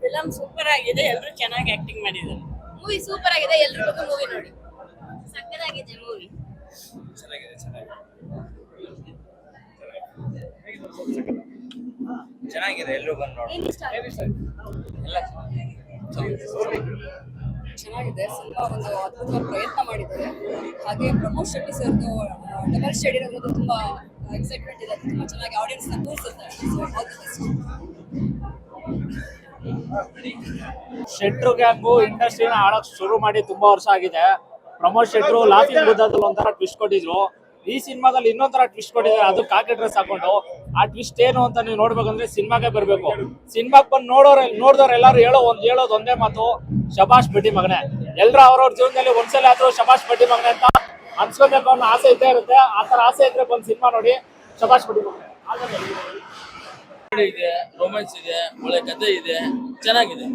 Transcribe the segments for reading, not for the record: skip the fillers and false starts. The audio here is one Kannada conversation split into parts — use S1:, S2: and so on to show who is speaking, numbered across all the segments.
S1: ಫಿಲಂ ಸೂಪರ್ ಆಗಿದೆ, ಎಲ್ಲರೂ ಚೆನ್ನಾಗಿ ಆಕ್ಟಿಂಗ್ ಮಾಡಿದ್ದಾರೆ. ಮೂವಿ ಸೂಪರ್ ಆಗಿದೆ, ಎಲ್ಲರೂ ಬಂದು ಮೂವಿ ನೋಡಿ. ಸಕ್ಕತ್ತಾಗಿದೆ ಮೂವಿ.
S2: ಚೆನ್ನಾಗಿದೆ ಚೆನ್ನಾಗಿದೆ ಎಲ್ಲರೂ ಬಂದು ನೋಡಿ. ಎಲ್ಲ
S3: ಚೆನ್ನಾಗಿದೆ. ಸಿನಿಮಾ ಒಂದು ಅದ್ಭುತ ಪ್ರಯತ್ನ ಮಾಡಿದ್ದಾರೆ. ಹಾಗೆ ಪ್ರಮೋದ್ ಶೆಟ್ಟಿ ಸರ್ದು ಡಬಲ್ ಶೇಡ್ ಇರೋದು ತುಂಬಾ ಎಕ್ಸೈಟ್ಮೆಂಟ್ ಇದೆ. ತುಂಬಾ ಚೆನ್ನಾಗಿ ಆಡಿಯನ್ಸ್ ನ ಕೂರಿಸುತ್ತೆ.
S4: ಶೆಟ್ರು ಗ್ಯಾಂಗು ಇಂಡಸ್ಟ್ರಿನ ಆಡಕ್ ಶುರು ಮಾಡಿ ತುಂಬಾ ವರ್ಷ ಆಗಿದೆ. ಪ್ರಮೋದ್ ಶೆಟ್ರು ಲಾಫಿಂಗ್ ಬುದ್ಧದಲ್ಲಿ ಒಂಥರ ಟ್ವಿಸ್ಟ್ ಕೊಟ್ಟಿದ್ರು. ಈ ಸಿನಿಮಾದಲ್ಲಿ ಇನ್ನೊಂಥರ ಟ್ವಿಸ್ಟ್ ಕೊಟ್ಟಿದ್ದಾರೆ, ಅದು ಕಾಕಿ ಡ್ರೆಸ್ ಹಾಕೊಂಡು. ಆ ಟ್ವಿಸ್ಟ್ ಏನು ಅಂತ ನೀವು ನೋಡ್ಬೇಕಂದ್ರೆ ಸಿನಿಮಾಗೆ ಬರ್ಬೇಕು. ಸಿನಿಮಾಗೆ ಬಂದು ನೋಡಿದವ್ರು ಎಲ್ಲರೂ ಹೇಳೋದು ಒಂದೇ ಮಾತು, ಶಬಾಷ್ ಬಡ್ಡಿ ಮಗನೆ. ಎಲ್ಲರೂ ಅವ್ರವ್ರ ಜೀವನದಲ್ಲಿ ಒಂದ್ಸಲ ಆದ್ರೂ ಶಬಾಷ್ ಬಡ್ಡಿ ಮಗನೆ ಅಂತ ಅನ್ಸ್ಕೋಬೇಕು ಅನ್ನೋ ಆಸೆ ಇದ್ದೇ ಇರುತ್ತೆ. ಆ ತರ ಆಸೆ ಇದ್ರೆ ಬಂದು ಸಿನಿಮಾ ನೋಡಿ, ಶಬಾಷ್ ಬಡ್ಡಿ ಮಗನೆ.
S5: ಇದೆ, ರೊಮ್ಯಾನ್ಸ್ ಇದೆ, ಒಳ್ಳೆ ಕಥೆ ಇದೆ, ಚೆನ್ನಾಗಿದೆ.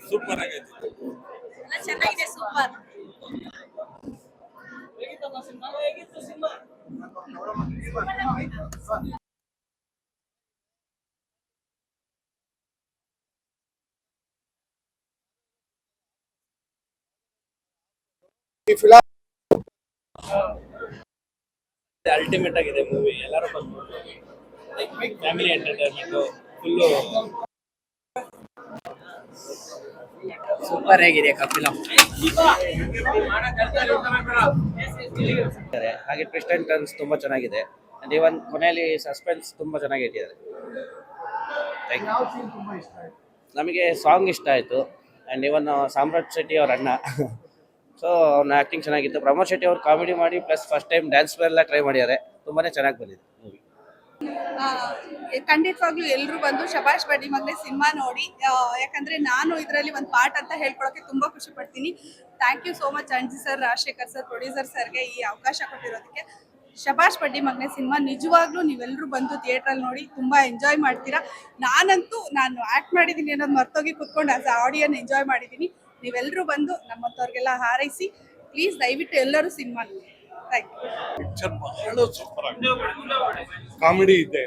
S2: ಸೂಪರ್ ಆಗೈತೆ.
S1: ಚೆನ್ನಾಗಿದೆ, ಸೂಪರ್.
S2: ಅಲ್ಟಿಮೇಟ್ ಆಗಿದೆ ಮೂವಿ, ಎಲ್ಲರೂ ಬಂದು ಫ್ಯಾಮಿಲಿ ಎಂಟರ್ಟೈನ್ಮೆಂಟ್ ಫುಲ್ಲು
S6: ಸೂಪರ್ ಆಗಿದೆ ಫಿಲಂ.
S7: ಹಾಗೆ ಟ್ವಿಸ್ಟ್ ಅಂಡ್ ಟರ್ನ್ಸ್ ತುಂಬಾ ಚೆನ್ನಾಗಿದೆ. ಅಂಡ್ ಇವನ್ ಕೊನೆಯಲ್ಲಿ ಸಸ್ಪೆನ್ಸ್ ತುಂಬಾ ಚೆನ್ನಾಗಿ ಇಟ್ಟಿದ್ದಾರೆ. ನಮಗೆ ಸಾಂಗ್ ಇಷ್ಟ ಆಯಿತು. ಆ್ಯಂಡ್ ಇವನ್ ಸಾಮ್ರಾಟ್ ಶೆಟ್ಟಿ ಅವ್ರ ಅಣ್ಣ, ಸೊ ಅವ್ನ ಆ್ಯಕ್ಟಿಂಗ್ ಚೆನ್ನಾಗಿತ್ತು. ಪ್ರಮೋದ್ ಶೆಟ್ಟಿ ಅವ್ರು ಕಾಮಿಡಿ ಮಾಡಿ ಪ್ಲಸ್ ಫಸ್ಟ್ ಟೈಮ್ ಡ್ಯಾನ್ಸ್ ಎಲ್ಲ ಟ್ರೈ ಮಾಡಿದ್ದಾರೆ. ತುಂಬಾ ಚೆನ್ನಾಗಿ ಬಂದಿದೆ ಮೂವಿ.
S3: ಖಂಡಿತವಾಗ್ಲೂ ಎಲ್ಲರೂ ಬಂದು ಶಬಾಷ್ ಬಡ್ಡಿ ಮಗನೆ ಸಿನಿಮಾ ನೋಡಿ. ಯಾಕಂದ್ರೆ ನಾನು ಇದರಲ್ಲಿ ಒಂದು ಪಾರ್ಟ್ ಅಂತ ಹೇಳ್ಕೊಳಕ್ಕೆ ತುಂಬಾ ಖುಷಿ ಪಡ್ತೀನಿ. Thank you so much Anji sir, Rajashekar sir, producer ಸರ್ಗೆ ಈ ಅವಕಾಶ ಕೊಟ್ಟಿರೋದಕ್ಕೆ. ಶಬಾಷ್ ಬಡ್ಡಿ ಮಗನೆ ಸಿನಿಮಾ ನಿಜವಾಗ್ಲೂ ನೀವೆಲ್ಲರೂ ಬಂದು ಥಿಯೇಟ್ರಲ್ಲಿ ನೋಡಿ ತುಂಬಾ ಎಂಜಾಯ್ ಮಾಡ್ತೀರಾ. ನಾನು ಆಕ್ಟ್ ಮಾಡಿದ್ದೀನಿ ಅನ್ನೋದು ಮರ್ತೋಗಿ ಕುತ್ಕೊಂಡು ಆಸ್ ಆಡಿಯನ್ ಎಂಜಾಯ್ ಮಾಡಿದ್ದೀನಿ. ನೀವೆಲ್ಲರೂ ಬಂದು ನಮ್ಮಂಥವ್ರಿಗೆಲ್ಲ ಹಾರೈಸಿ ಪ್ಲೀಸ್ ದಯವಿಟ್ಟು ಎಲ್ಲರೂ ಸಿನಿಮಾ ನೋಡಿ. Thank you.
S8: ಪಿಕ್ಚರ್ ಬಹಳ ಸೂಪರ್ ಆಗಿದೆ. ಕಾಮಿಡಿ ಇದೆ,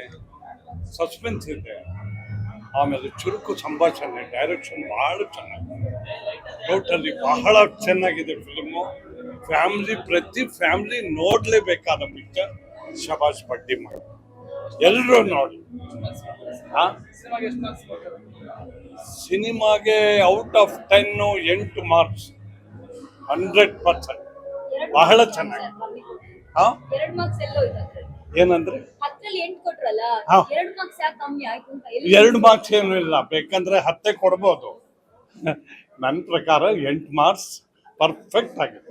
S8: ಸಸ್ಪೆನ್ಸ್ ಇದೆ, ಆಮೇಲೆ ಚುರುಕು ಸಂಭಾಷಣೆ, ಡೈರೆಕ್ಷನ್ ಬಹಳ ಚೆನ್ನಾಗಿದೆ. ಟೋಟಲಿ ಬಹಳ ಚೆನ್ನಾಗಿದೆ ಫಿಲ್ಮು. ಪ್ರತಿ ಫ್ಯಾಮಿಲಿ ನೋಡಲೇಬೇಕಾದ ಪಿಕ್ಚರ್ ಶಬಾಷ್ ಬಡ್ಡಿ ಮಗ. ಎಲ್ಲರೂ ನೋಡಿ. ಸಿನಿಮಾಗೆ ಔಟ್ ಆಫ್ 10 8 ಮಾರ್ಕ್ಸ್, 100%. ಬಹಳ ಚೆನ್ನಾಗಿದೆ. ಏನಂದ್ರೆ 2 ಮಾರ್ಕ್ಸ್ ಏನು ಇಲ್ಲ, ಬೇಕಂದ್ರೆ 10 ಕೊಡ್ಬೋದು. ನನ್ನ ಪ್ರಕಾರ 8 ಮಾರ್ಕ್ಸ್ ಪರ್ಫೆಕ್ಟ್ ಆಗಿದೆ.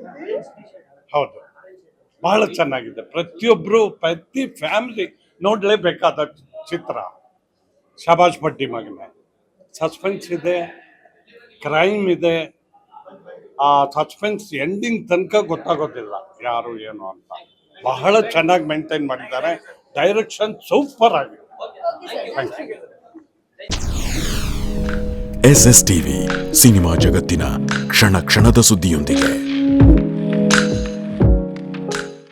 S8: ಹೌದು, ಬಹಳ ಚೆನ್ನಾಗಿದೆ. ಪ್ರತಿ ಫ್ಯಾಮಿಲಿ ನೋಡಲೇಬೇಕಾದ ಚಿತ್ರ ಶಬಾಷ್ ಬಡ್ಡಿ ಮಗನೆ. ಸಸ್ಪೆನ್ಸ್ ಇದೆ, ಕ್ರೈಮ್ ಇದೆ. ಆ ಸಸ್ಪೆನ್ಸ್ ಎಂಡಿಂಗ್ ತನಕ ಗೊತ್ತಾಗೋದಿಲ್ಲ ಯಾರು ಏನು ಅಂತ. ಬಹಳ ಚೆನ್ನಾಗಿ ಮೇಂಟೈನ್ ಮಾಡಿದ್ದಾರೆ. ಡೈರೆಕ್ಷನ್ ಸೂಪರ್ ಆಗಿದೆ.
S9: SS ಟಿವಿ, ಸಿನಿಮಾ ಜಗತ್ತಿನ ಕ್ಷಣ ಕ್ಷಣದ ಸುದ್ದಿಯೊಂದಿಗೆ.